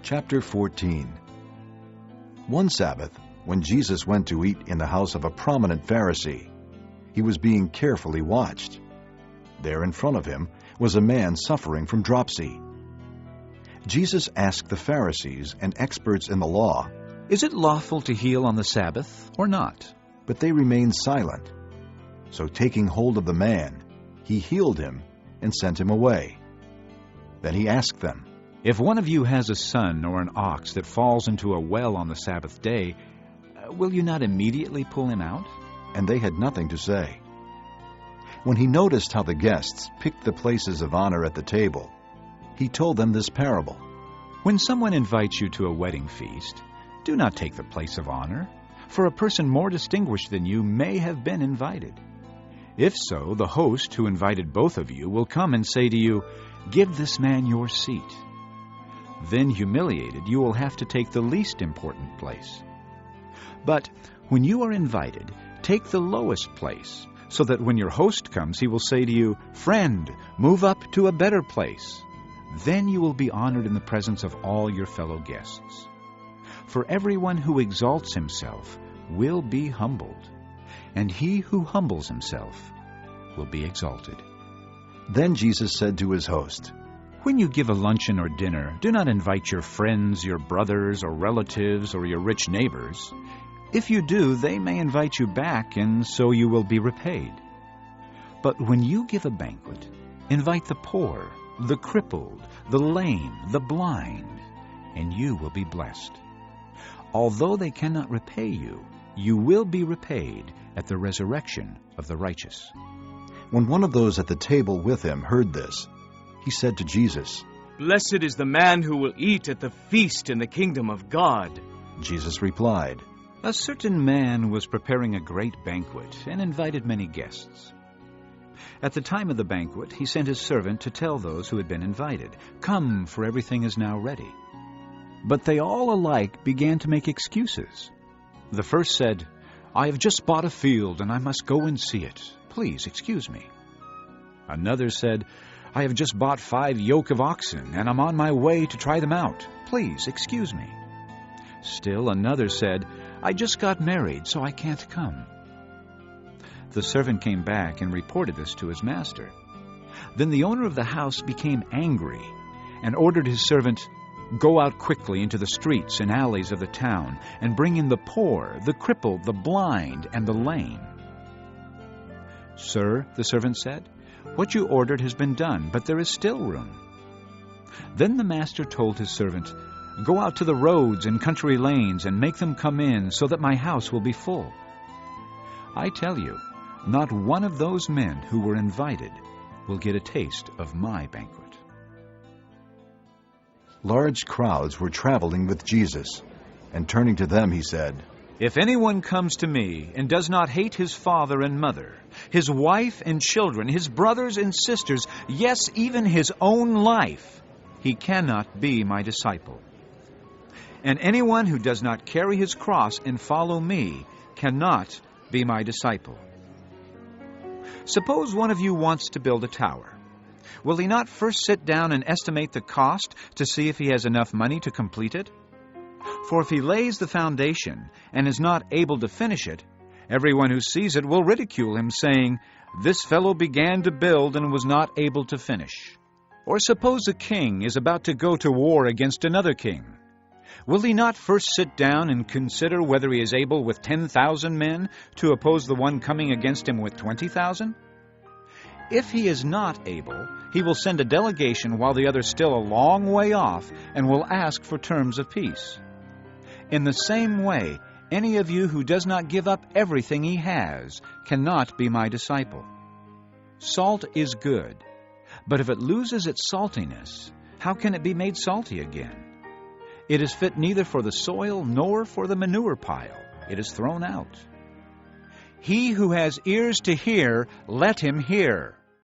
Chapter 14. One Sabbath, when Jesus went to eat in the house of a prominent Pharisee, he was being carefully watched. There in front of him was a man suffering from dropsy. Jesus asked the Pharisees and experts in the law, "Is it lawful to heal on the Sabbath or not?" but they remained silent. So taking hold of the man, he healed him and sent him away. Then he asked them, "If one of you has a son or an ox that falls into a well on the Sabbath day, will you not immediately pull him out?" and they had nothing to say. When he noticed how the guests picked the places of honor at the table, he told them this parable. "When someone invites you to a wedding feast, do not take the place of honor, for a person more distinguished than you may have been invited. If so, the host who invited both of you will come and say to you, 'Give this man your seat.' Then, humiliated, you will have to take the least important place. But when you are invited, take the lowest place, so that when your host comes, he will say to you, 'Friend, move up to a better place.' Then you will be honored in the presence of all your fellow guests. For everyone who exalts himself will be humbled, and he who humbles himself will be exalted." Then Jesus said to his host, "When you give a luncheon or dinner, do not invite your friends, your brothers or relatives, or your rich neighbors. If you do, they may invite you back, and so you will be repaid. But when you give a banquet, invite the poor, the crippled, the lame, the blind, and you will be blessed. Although they cannot repay you, you will be repaid at the resurrection of the righteous." When one of those at the table with him heard this, he said to Jesus, "Blessed is the man who will eat at the feast in the kingdom of God." Jesus replied, "A certain man was preparing a great banquet and invited many guests. At the time of the banquet, he sent his servant to tell those who had been invited, 'Come, for everything is now ready.' But they all alike began to make excuses. The first said, 'I have just bought a field and I must go and see it. Please excuse me.' Another said, 'I have just bought 5 yoke of oxen and I'm on my way to try them out. Please excuse me.' Still another said, 'I just got married, so I can't come.' The servant came back and reported this to his master. Then the owner of the house became angry and ordered his servant, 'Go out quickly into the streets and alleys of the town and bring in the poor, the crippled, the blind, and the lame.' 'Sir,' the servant said, 'what you ordered has been done, but there is still room.' Then the master told his servant, 'Go out to the roads and country lanes and make them come in, so that my house will be full.' I tell you, not one of those men who were invited will get a taste of my banquet." Large crowds were traveling with Jesus, and turning to them he said, "If anyone comes to me and does not hate his father and mother, his wife and children, his brothers and sisters, yes, even his own life, he cannot be my disciple. And anyone who does not carry his cross and follow me cannot be my disciple. Suppose one of you wants to build a tower. Will he not first sit down and estimate the cost to see if he has enough money to complete it? For if he lays the foundation and is not able to finish it, everyone who sees it will ridicule him, saying, 'This fellow began to build and was not able to finish.' Or suppose a king is about to go to war against another king. Will he not first sit down and consider whether he is able with 10,000 men to oppose the one coming against him with 20,000? If he is not able, he will send a delegation while the other is still a long way off and will ask for terms of peace. In the same way, any of you who does not give up everything he has cannot be my disciple. Salt is good, but if it loses its saltiness, how can it be made salty again? It is fit neither for the soil nor for the manure pile. It is thrown out. He who has ears to hear, let him hear."